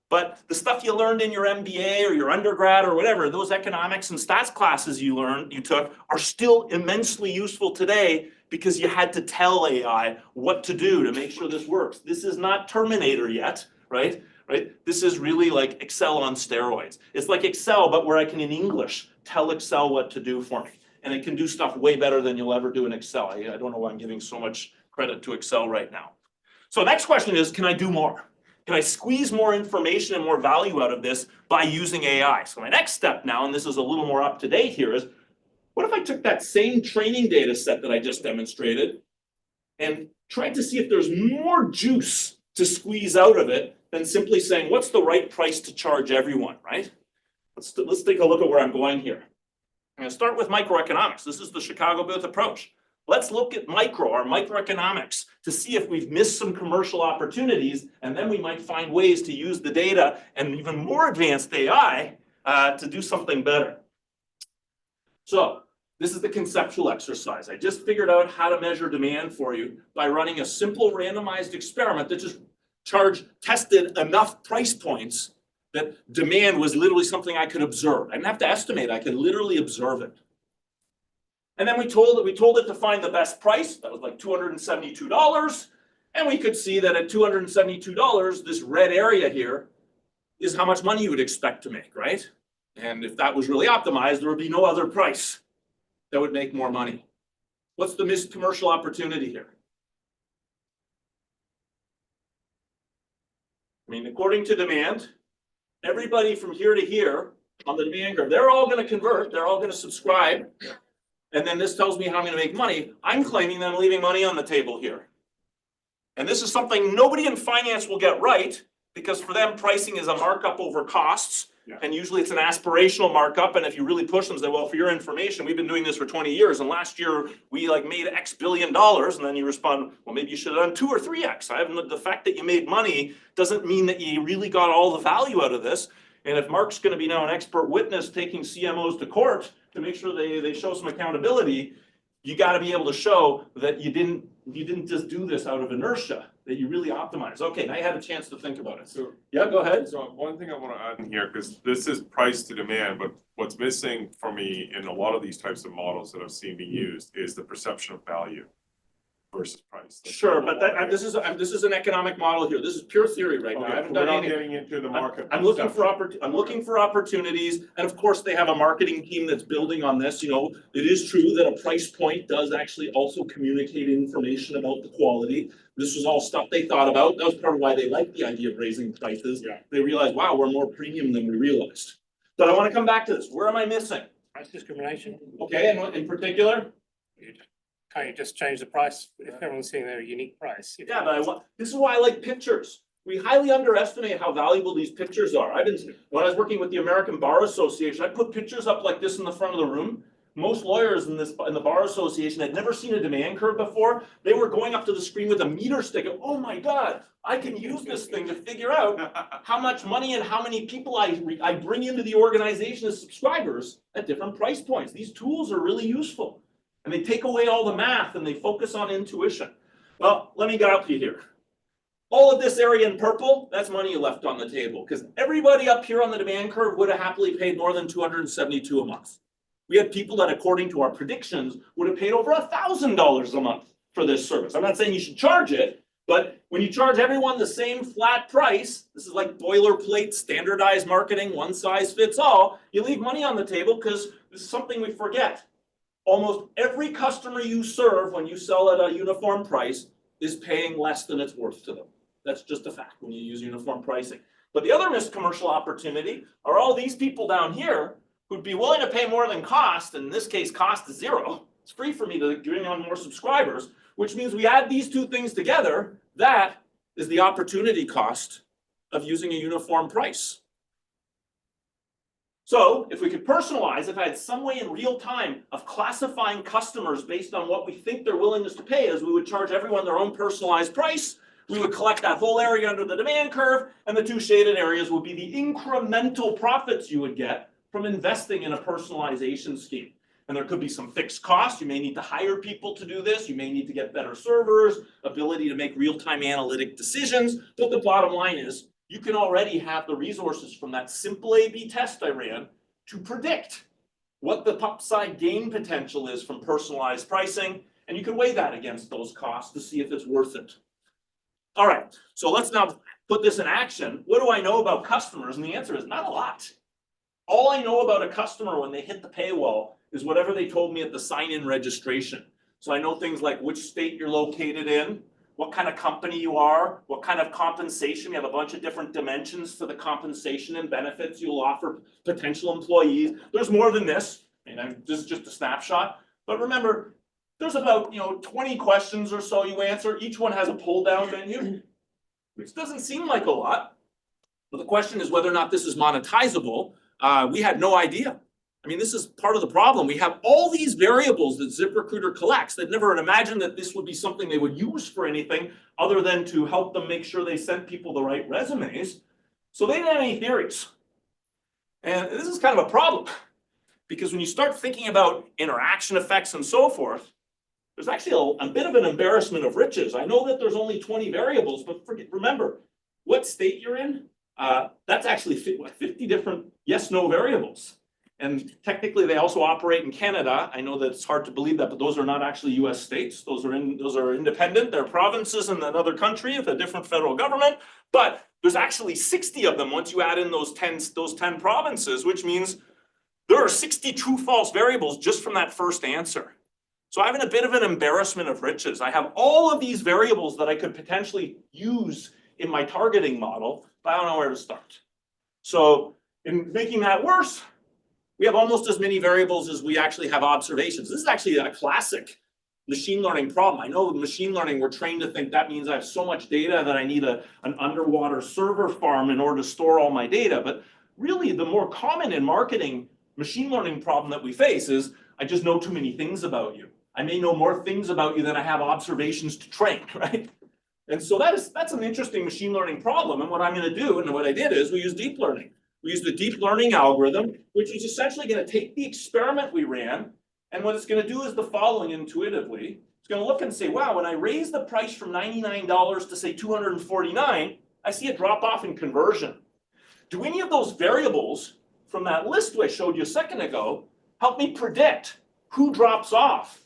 [SPEAKER 2] But the stuff you learned in your MBA or your undergrad or whatever, those economics and stats classes you took are still immensely useful today, because you had to tell AI what to do to make sure this works. This is not Terminator yet, right? This is really like Excel on steroids. It's like Excel, but where I can, in English, tell Excel what to do for me. And it can do stuff way better than you'll ever do in Excel. I don't know why I'm giving so much credit to Excel right now. So next question is, can I do more? Can I squeeze more information and more value out of this by using AI? So my next step now, and this is a little more up to date here, is what if I took that same training data set that I just demonstrated and tried to see if there's more juice to squeeze out of it than simply saying, what's the right price to charge everyone, right? Let's take a look at where I'm going here. I'm going to start with microeconomics. This is the Chicago Booth approach. Let's look at our microeconomics, to see if we've missed some commercial opportunities, and then we might find ways to use the data and even more advanced AI to do something better. So this is the conceptual exercise. I just figured out how to measure demand for you by running a simple randomized experiment that just tested enough price points that demand was literally something I could observe. I didn't have to estimate, I could literally observe it. And then we told it to find the best price. That was like $272. And we could see that at $272, this red area here is how much money you would expect to make, right? And if that was really optimized, there would be no other price that would make more money. What's the missed commercial opportunity here? I mean, according to demand, everybody from here to here on the demand curve, they're all going to convert, they're all going to subscribe. And then this tells me how I'm going to make money. I'm claiming that I'm leaving money on the table here. And this is something nobody in finance will get right, because for them, pricing is a markup over costs. Yeah. And usually it's an aspirational markup. And if you really push them, say, well, for your information, we've been doing this for 20 years. And last year we made X billion dollars. And then you respond, well, maybe you should have done 2 or 3X. The fact that you made money doesn't mean that you really got all the value out of this. And if Mark's going to be now an expert witness taking CMOs to court to make sure they show some accountability, you got to be able to show that you didn't just do this out of inertia, that you really optimized. Okay, now you had a chance to think about it. So yeah, go ahead.
[SPEAKER 4] So one thing I want to add in here, because this is price to demand, but what's missing for me in a lot of these types of models that I've seen being used is the perception of value versus price.
[SPEAKER 2] Sure, but this is an economic model here. This is pure theory right now. I haven't done anything.
[SPEAKER 4] Getting into the market.
[SPEAKER 2] I'm looking for opportunities, and of course they have a marketing team that's building on this. You know, it is true that a price point does actually also communicate information about the quality. This was all stuff they thought about. That was part of why they liked the idea of raising prices. Yeah. They realized, wow, we're more premium than we realized. But I want to come back to this. Where am I missing?
[SPEAKER 5] Price discrimination.
[SPEAKER 2] Okay, and in particular?
[SPEAKER 5] Can't you just change the price if everyone's seeing their unique price?
[SPEAKER 2] Yeah, but this is why I like pictures. We highly underestimate how valuable these pictures are. When I was working with the American Bar Association, I put pictures up like this in the front of the room. Most lawyers in the Bar Association had never seen a demand curve before. They were going up to the screen with a meter stick and, oh my God, I can use this thing to figure out how much money and how many people I bring into the organization as subscribers at different price points. These tools are really useful. And they take away all the math and they focus on intuition. Well, let me help you here. All of this area in purple, that's money you left on the table, because everybody up here on the demand curve would have happily paid more than $272 a month. We had people that, according to our predictions, would have paid over $1,000 a month for this service. I'm not saying you should charge it, but when you charge everyone the same flat price, this is like boilerplate, standardized marketing, one size fits all, you leave money on the table because this is something we forget. Almost every customer you serve when you sell at a uniform price is paying less than it's worth to them. That's just a fact when you use uniform pricing. But the other missed commercial opportunity are all these people down here who'd be willing to pay more than cost. In this case, cost is zero. It's free for me to bring on more subscribers, which means we add these two things together. That is the opportunity cost of using a uniform price. So if we could personalize, if I had some way in real time of classifying customers based on what we think their willingness to pay is, we would charge everyone their own personalized price. We would collect that whole area under the demand curve, and the two shaded areas would be the incremental profits you would get from investing in a personalization scheme. And there could be some fixed costs. You may need to hire people to do this. You may need to get better servers, ability to make real-time analytic decisions. But the bottom line is, you can already have the resources from that simple A/B test I ran to predict what the upside gain potential is from personalized pricing. And you can weigh that against those costs to see if it's worth it. All right, so let's now put this in action. What do I know about customers? And the answer is not a lot. All I know about a customer when they hit the paywall is whatever they told me at the sign-in registration. So I know things like which state you're located in, what kind of company you are, what kind of compensation. We have a bunch of different dimensions for the compensation and benefits you'll offer potential employees. There's more than this. This is just a snapshot. But remember, there's about 20 questions or so you answer. Each one has a pull-down menu, which doesn't seem like a lot. But the question is whether or not this is monetizable. We had no idea. This is part of the problem. We have all these variables that ZipRecruiter collects. They'd never imagined that this would be something they would use for anything other than to help them make sure they sent people the right resumes. So they didn't have any theories. And this is kind of a problem, because when you start thinking about interaction effects and so forth, there's actually a bit of an embarrassment of riches. I know that there's only 20 variables, but remember what state you're in. That's actually 50 different yes/no variables. And technically, they also operate in Canada. I know that it's hard to believe that, but those are not actually US states. Those are independent. They're provinces in another country with a different federal government. But there's actually 60 of them once you add in those 10 provinces, which means there are 60 true-false variables just from that first answer. So I'm in a bit of an embarrassment of riches. I have all of these variables that I could potentially use in my targeting model, but I don't know where to start. So in making that worse, we have almost as many variables as we actually have observations. This is actually a classic machine learning problem. I know with machine learning, we're trained to think that means I have so much data that I need an underwater server farm in order to store all my data. But really, the more common in marketing machine learning problem that we face is I just know too many things about you. I may know more things about you than I have observations to train, right? And so that's an interesting machine learning problem. And what I'm going to do, and what I did is we use deep learning. We use the deep learning algorithm, which is essentially going to take the experiment we ran, and what it's going to do is the following intuitively. It's going to look and say, wow, when I raise the price from $99 to say $249, I see a drop off in conversion. Do any of those variables from that list I showed you a second ago help me predict who drops off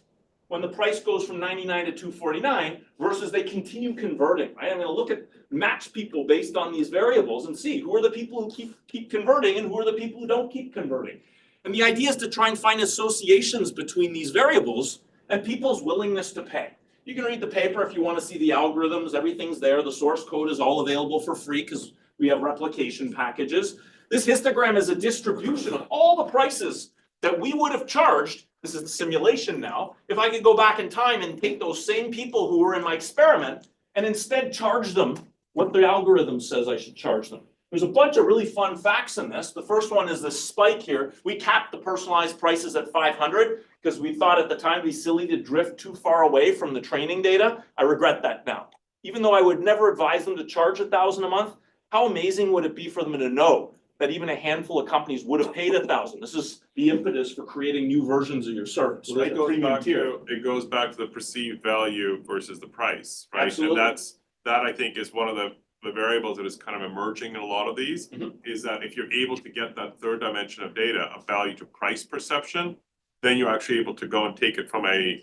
[SPEAKER 2] when the price goes from $99 to $249 versus they continue converting, right? I'm going to look at match people based on these variables and see who are the people who keep converting and who are the people who don't keep converting. And the idea is to try and find associations between these variables and people's willingness to pay. You can read the paper if you want to see the algorithms. Everything's there. The source code is all available for free because we have replication packages. This histogram is a distribution of all the prices that we would have charged. This is the simulation now. If I could go back in time and take those same people who were in my experiment and instead charge them what the algorithm says I should charge them. There's a bunch of really fun facts in this. The first one is this spike here. We capped the personalized prices at 500 because we thought at the time it'd be silly to drift too far away from the training data. I regret that now. Even though I would never advise them to charge $1,000 a month, how amazing would it be for them to know that even a handful of companies would have paid 1,000. This is the impetus for creating new versions of your service,
[SPEAKER 4] So
[SPEAKER 2] right?
[SPEAKER 4] it
[SPEAKER 2] The
[SPEAKER 4] goes
[SPEAKER 2] premium
[SPEAKER 4] back
[SPEAKER 2] tier.
[SPEAKER 4] to, it goes back to the perceived value versus the price, right?
[SPEAKER 2] Absolutely.
[SPEAKER 4] And that I think is one of the variables that is kind of emerging in a lot of these, is that if you're able to get that third dimension of data, of value to price perception, then you're actually able to go and take it from a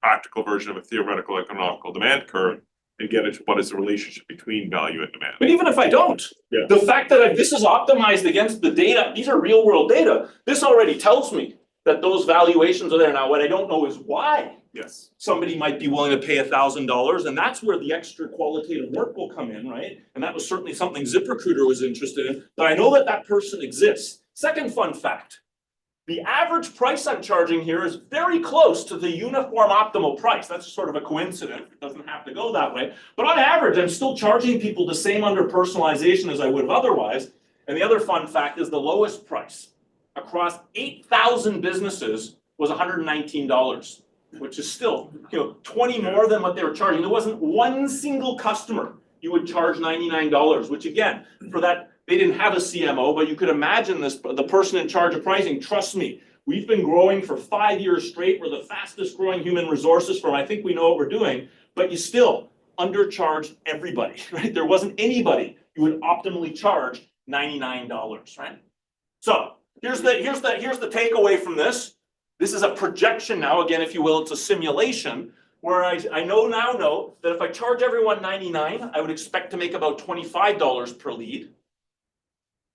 [SPEAKER 4] practical version of a theoretical economical demand curve and get it to what is the relationship between value and demand.
[SPEAKER 2] But even if I don't,
[SPEAKER 4] Yeah.
[SPEAKER 2] the fact that this is optimized against the data, these are real world data, this already tells me that those valuations are there. Now, what I don't know is why
[SPEAKER 4] Yes.
[SPEAKER 2] somebody might be willing to pay $1,000, and that's where the extra qualitative work will come in, right? And that was certainly something ZipRecruiter was interested in, but I know that that person exists. Second fun fact, the average price I'm charging here is very close to the uniform optimal price. That's sort of a coincidence. It doesn't have to go that way. But on average, I'm still charging people the same under personalization as I would have otherwise. And the other fun fact is the lowest price across 8,000 businesses was $119, which is still, 20 more than what they were charging. There wasn't one single customer you would charge $99, which again, for that, they didn't have a CMO, but you could imagine this, the person in charge of pricing, trust me, we've been growing for 5 years straight. We're the fastest growing human resources firm. I think we know what we're doing, but you still undercharged everybody, right? There wasn't anybody you would optimally charge $99, right? So here's the takeaway from this. This is a projection now, again, if you will, it's a simulation where I now know that if I charge everyone $99, I would expect to make about $25 per lead.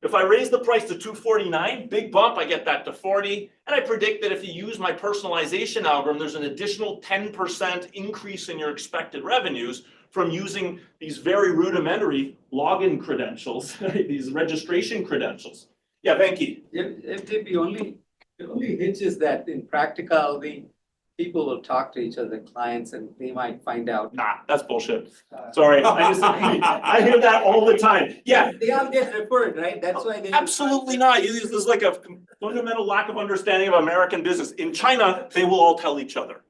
[SPEAKER 2] If I raise the price to $249, big bump, I get that to $40. And I predict that if you use my personalization algorithm, there's an additional 10% increase in your expected revenues from using these very rudimentary login credentials, these registration credentials. Yeah, Venki.
[SPEAKER 3] If the only hitch is that in practicality, people will talk to each other, clients, and they might find out.
[SPEAKER 2] Nah, that's bullshit. Sorry, I hear that all the time. Yeah,
[SPEAKER 3] They all get referred, right? That's why they.
[SPEAKER 2] absolutely not. This is like a fundamental lack of understanding of American business. In China, they will all tell each other.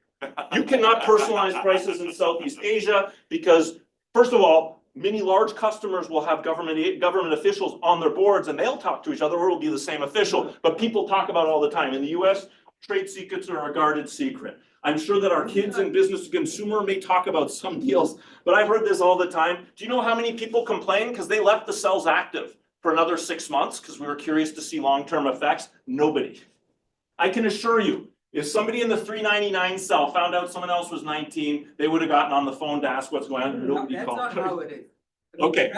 [SPEAKER 2] You cannot personalize prices in Southeast Asia because, first of all, many large customers will have government officials on their boards and they'll talk to each other or it'll be the same official. But people talk about it all the time. In the US, trade secrets are a guarded secret. I'm sure that our kids in business to consumer may talk about some deals, but I've heard this all the time. Do you know how many people complain because they left the cells active for another 6 months because we were curious to see long-term effects? Nobody. I can assure you, if somebody in the 399 cell found out someone else was 19, they would have gotten on the phone to ask what's going on. Nobody
[SPEAKER 3] That's
[SPEAKER 2] called.
[SPEAKER 3] not how it is.
[SPEAKER 2] Okay,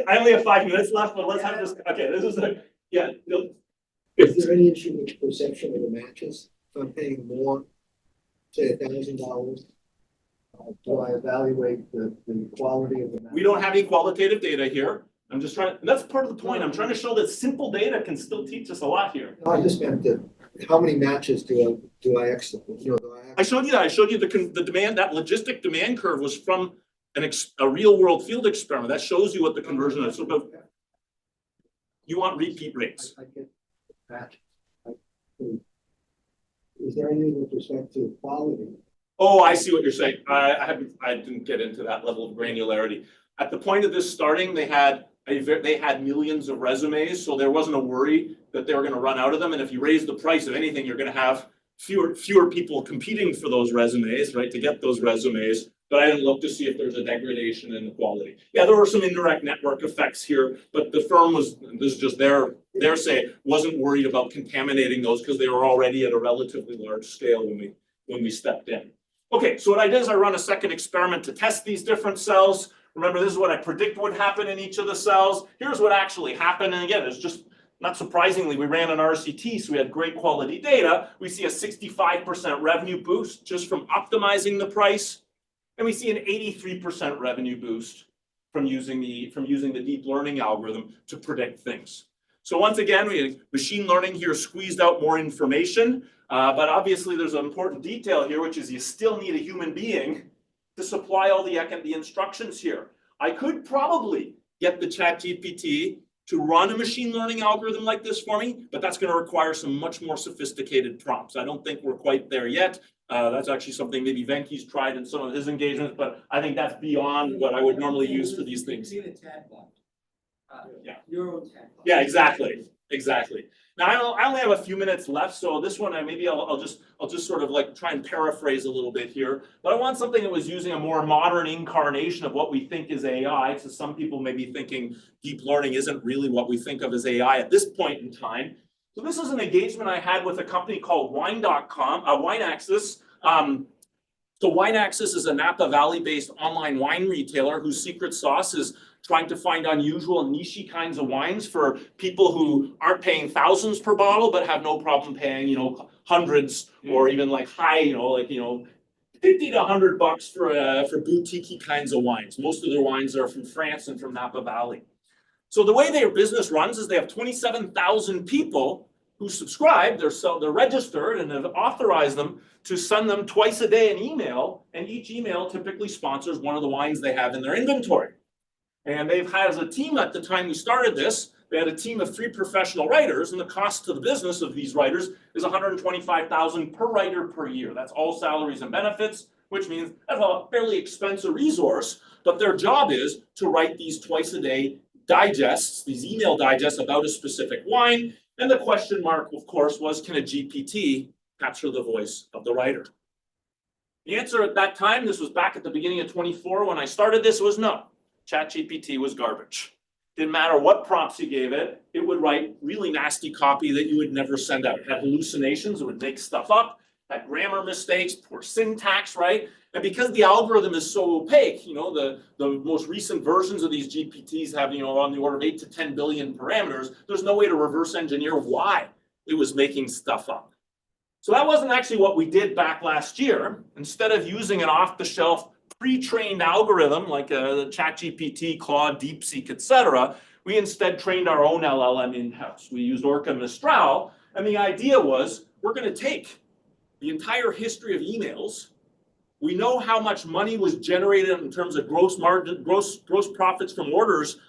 [SPEAKER 2] I only have 5 minutes left, but let's have this, okay, this is a, yeah.
[SPEAKER 6] Is there any issue with perception of the matches? If I'm paying more, say $1,000, do I evaluate the quality of the match?
[SPEAKER 2] We don't have any qualitative data here. I'm just trying, and that's part of the point. I'm trying to show that simple data can still teach us a lot here.
[SPEAKER 6] No, I just meant that, how many matches do I exit?
[SPEAKER 2] I showed you that. I showed you the demand, that logistic demand curve was from a real world field experiment. That shows you what the conversion is. So, you want repeat rates.
[SPEAKER 6] I get matches. Is there any with respect to quality?
[SPEAKER 2] Oh, I see what you're saying. I didn't get into that level of granularity. At the point of this starting, they had millions of resumes, so there wasn't a worry that they were going to run out of them. And if you raise the price of anything, you're going to have fewer people competing for those resumes, right? To get those resumes. But I didn't look to see if there's a degradation in the quality. Yeah, there were some indirect network effects here, but the firm was, this is just their say, wasn't worried about contaminating those because they were already at a relatively large scale when we stepped in. Okay, so what I did is I run a second experiment to test these different cells. Remember, this is what I predict would happen in each of the cells. Here's what actually happened. And again, it's just not surprisingly, we ran an RCT, so we had great quality data. We see a 65% revenue boost just from optimizing the price. And we see an 83% revenue boost from using the deep learning algorithm to predict things. So once again, we had machine learning here squeezed out more information, but obviously there's an important detail here, which is you still need a human being to supply all the instructions here. I could probably get the ChatGPT to run a machine learning algorithm like this for me, but that's going to require some much more sophisticated prompts. I don't think we're quite there yet. That's actually something maybe Venki's tried in some of his engagements, but I think that's beyond what I would normally use for these things.
[SPEAKER 3] See the chatbot.
[SPEAKER 2] Yeah.
[SPEAKER 3] Your own chat.
[SPEAKER 2] Yeah, exactly. Now, I only have a few minutes left, so this one, maybe I'll just sort of like try and paraphrase a little bit here. But I want something that was using a more modern incarnation of what we think is AI. So some people may be thinking deep learning isn't really what we think of as AI at this point in time. So this is an engagement I had with a company called Wine.com, WineAxis. So WineAxis is a Napa Valley-based online wine retailer whose secret sauce is trying to find unusual niche kinds of wines for people who aren't paying thousands per bottle, but have no problem paying, hundreds or even like high, like, $50 to $100 for boutique kinds of wines. Most of their wines are from France and from Napa Valley. So the way their business runs is they have 27,000 people who subscribe, they're registered and have authorized them to send them twice a day an email, and each email typically sponsors one of the wines they have in their inventory. And they've had as a team at the time we started this, they had a team of 3 professional writers, and the cost to the business of these writers is $125,000 per writer per year. That's all salaries and benefits, which means that's a fairly expensive resource, but their job is to write these twice a day digests, these email digests about a specific wine. And the question mark, of course, was, can a GPT capture the voice of the writer? The answer at that time, this was back at the beginning of 24 when I started this, was no. ChatGPT was garbage. Didn't matter what prompts you gave it, it would write really nasty copy that you would never send out. It had hallucinations, it would make stuff up, had grammar mistakes, poor syntax, right? And because the algorithm is so opaque, the most recent versions of these GPTs have, on the order of 8 to 10 billion parameters, there's no way to reverse engineer why it was making stuff up. So that wasn't actually what we did back last year. Instead of using an off-the-shelf pre-trained algorithm like the ChatGPT, Claude, DeepSeek, etc., we instead trained our own LLM in-house. We used Orca Mistral, and the idea was we're going to take the entire history of emails. We know how much money was generated in terms of gross margin, gross profits from orders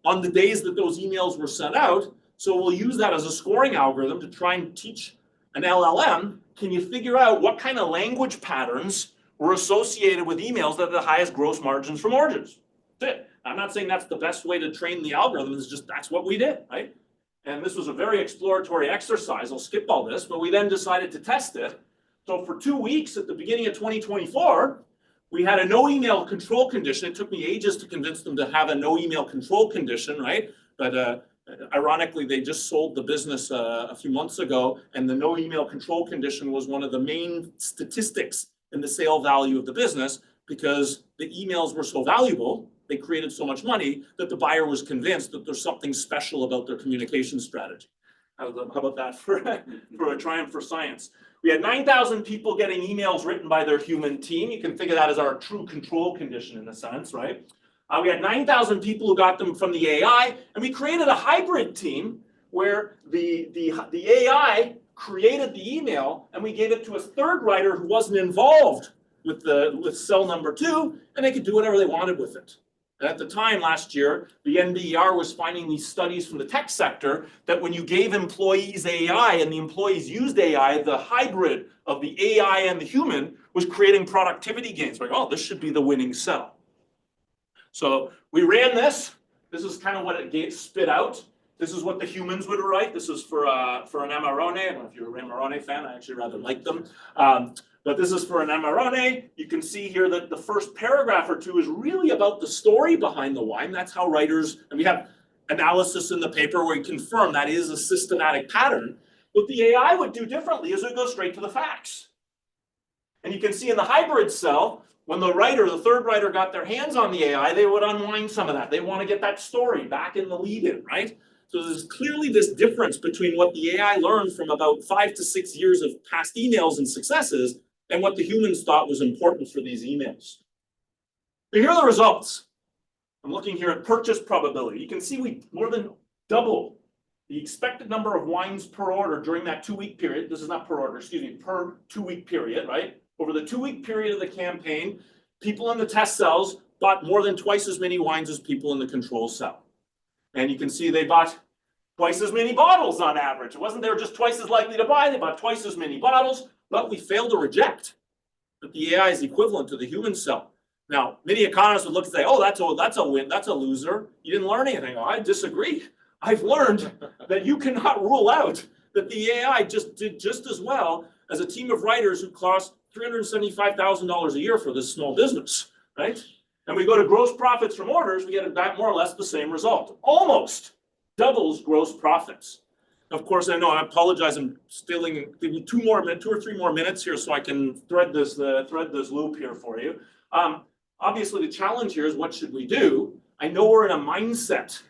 [SPEAKER 2] on the days that those emails were sent out. So we'll use that as a scoring algorithm to try and teach an LLM. Can you figure out what kind of language patterns were associated with emails that have the highest gross margins from orders? That's it. I'm not saying that's the best way to train the algorithm. It's just that's what we did, right? And this was a very exploratory exercise. I'll skip all this, but we then decided to test it. So for 2 weeks at the beginning of 2024, we had a no email control condition. It took me ages to convince them to have a no email control condition, right? But ironically, they just sold the business a few months ago, and the no email control condition was one of the main statistics in the sale value of the business because the emails were so valuable, they created so much money that the buyer was convinced that there's something special about their communication strategy. How about that for a triumph for science? We had 9,000 people getting emails written by their human team. You can think of that as our true control condition in a sense, right? We had 9,000 people who got them from the AI, and we created a hybrid team where the AI created the email, and we gave it to a third writer who wasn't involved with cell number 2, and they could do whatever they wanted with it. And at the time last year, the NBER was finding these studies from the tech sector that when you gave employees AI and the employees used AI, the hybrid of the AI and the human was creating productivity gains. Like, oh, this should be the winning cell. So we ran this. This is kind of what it spit out. This is what the humans would write. This is for an Amarone. I don't know if you're a Amarone fan. I actually rather like them. But this is for an Amarone. You can see here that the first paragraph or two is really about the story behind the wine. That's how writers, and we have analysis in the paper where we confirm that is a systematic pattern. What the AI would do differently is it would go straight to the facts. And you can see in the hybrid cell, when the third writer got their hands on the AI, they would unwind some of that. They want to get that story back in the lead-in, right? So there's clearly this difference between what the AI learned from about 5 to 6 years of past emails and successes and what the humans thought was important for these emails. But here are the results. I'm looking here at purchase probability. You can see we more than double the expected number of wines per order during that 2-week period. This is not per order, excuse me, per 2-week period, right? Over the 2-week period of the campaign, people in the test cells bought more than twice as many wines as people in the control cell. And you can see they bought twice as many bottles on average. It wasn't they were just twice as likely to buy, they bought twice as many bottles, but we failed to reject that the AI is equivalent to the human cell. Now, many economists would look and say, oh, that's a win, that's a loser. You didn't learn anything. Oh, I disagree. I've learned that you cannot rule out that the AI just did just as well as a team of writers who cost $375,000 a year for this small business, right? And we go to gross profits from orders, we get back more or less the same result. Almost doubles gross profits. Of course, I know, I apologize, I'm stealing, give me 2 or 3 more minutes here so I can thread this loop here for you. Obviously, the challenge here is what should we do? I know we're in a mindset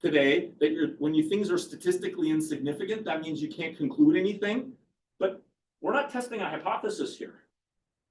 [SPEAKER 2] today that when things are statistically insignificant, that means you can't conclude anything. But we're not testing a hypothesis here.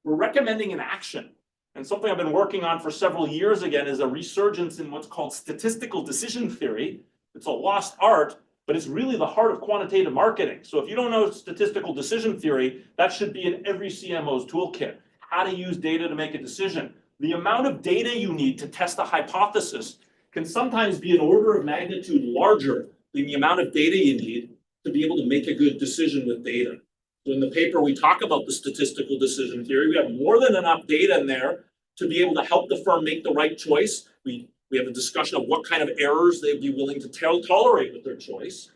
[SPEAKER 2] We're recommending an action. And something I've been working on for several years again is a resurgence in what's called statistical decision theory. It's a lost art, but it's really the heart of quantitative marketing. So if you don't know statistical decision theory, that should be in every CMO's toolkit. How to use data to make a decision. The amount of data you need to test a hypothesis can sometimes be an order of magnitude larger than the amount of data you need to be able to make a good decision with data. So in the paper, we talk about the statistical decision theory. We have more than enough data in there to be able to help the firm make the right choice. We have a discussion of what kind of errors they'd be willing to tolerate with their choice.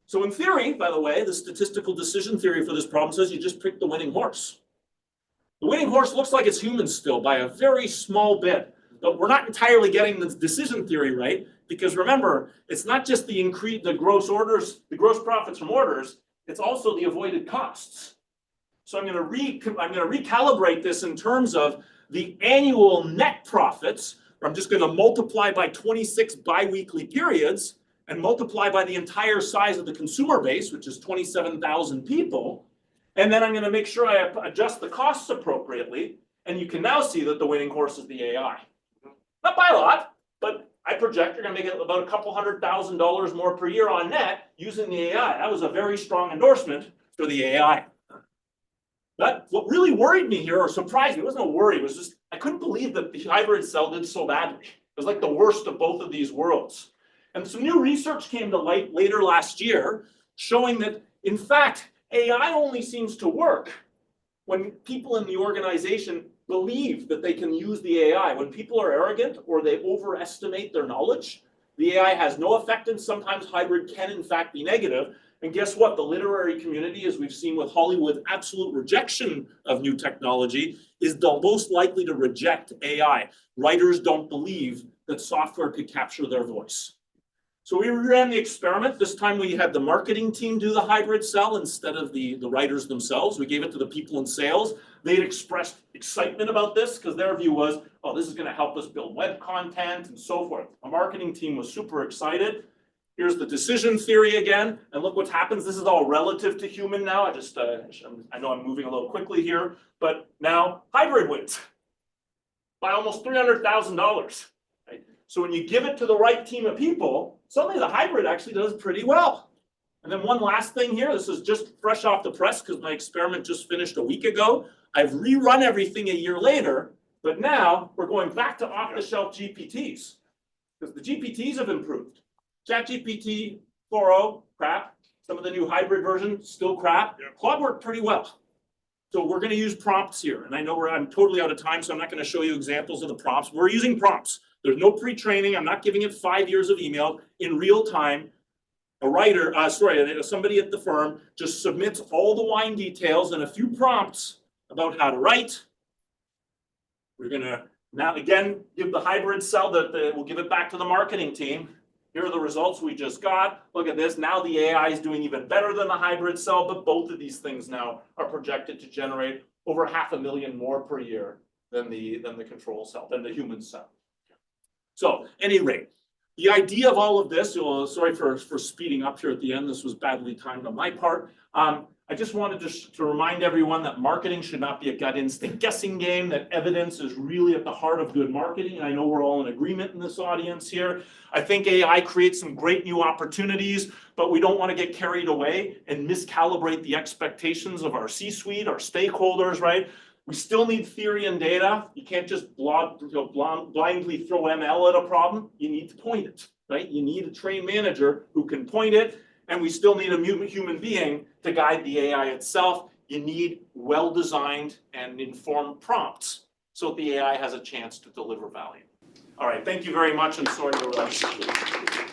[SPEAKER 2] So in theory, by the way, the statistical decision theory for this problem says you just pick the winning horse. The winning horse looks like it's human still by a very small bit, but we're not entirely getting the decision theory right, because remember, it's not just the gross profits from orders, it's also the avoided costs. So I'm going to recalibrate this in terms of the annual net profits. I'm just going to multiply by 26 biweekly periods and multiply by the entire size of the consumer base, which is 27,000 people. And then I'm going to make sure I adjust the costs appropriately. And you can now see that the winning horse is the AI. Not by a lot, but I project you're going to make it about a couple $100,000 more per year on net using the AI. That was a very strong endorsement for the AI. But what really worried me here, or surprised me, it wasn't a worry, it was just, I couldn't believe that the hybrid cell did so badly. It was like the worst of both of these worlds. And some new research came to light later last year, showing that, in fact, AI only seems to work when people in the organization believe that they can use the AI. When people are arrogant or they overestimate their knowledge, the AI has no effect, and sometimes hybrid can, in fact, be negative. And guess what? The literary community, as we've seen with Hollywood's absolute rejection of new technology, is the most likely to reject AI. Writers don't believe that software could capture their voice. So we ran the experiment. This time we had the marketing team do the hybrid cell instead of the writers themselves. We gave it to the people in sales. They'd expressed excitement about this because their view was, oh, this is going to help us build web content and so forth. The marketing team was super excited. Here's the decision theory again, and look what happens. This is all relative to human now. I know I'm moving a little quickly here, but now hybrid wins by almost $300,000. Right? So when you give it to the right team of people, suddenly the hybrid actually does pretty well. And then one last thing here, this is just fresh off the press because my experiment just finished a week ago. I've rerun everything a year later, but now we're going back to off-the-shelf GPTs because the GPTs have improved. ChatGPT 4.0, crap. Some of the new hybrid versions, still crap. Claude worked pretty well. So we're going to use prompts here. And I know I'm totally out of time, so I'm not going to show you examples of the prompts. We're using prompts. There's no pre-training. I'm not giving it 5 years of email. In real time, somebody at the firm just submits all the wine details and a few prompts about how to write. We're going to now, again, give the hybrid cell we'll give it back to the marketing team. Here are the results we just got. Look at this. Now the AI is doing even better than the hybrid cell, but both of these things now are projected to generate over 500,000 more per year than the control cell, than the human cell. So, at any rate, the idea of all of this, sorry for speeding up here at the end. This was badly timed on my part. I just wanted to remind everyone that marketing should not be a gut instinct guessing game, that evidence is really at the heart of good marketing. And I know we're all in agreement in this audience here. I think AI creates some great new opportunities, but we don't want to get carried away and miscalibrate the expectations of our C-suite, our stakeholders, right? We still need theory and data. You can't just blindly throw ML at a problem. You need to point it, right? You need a trained manager who can point it. And we still need a human being to guide the AI itself. You need well-designed and informed prompts. so the AI has a chance to deliver value. All right, thank you very much, and sorry to rush.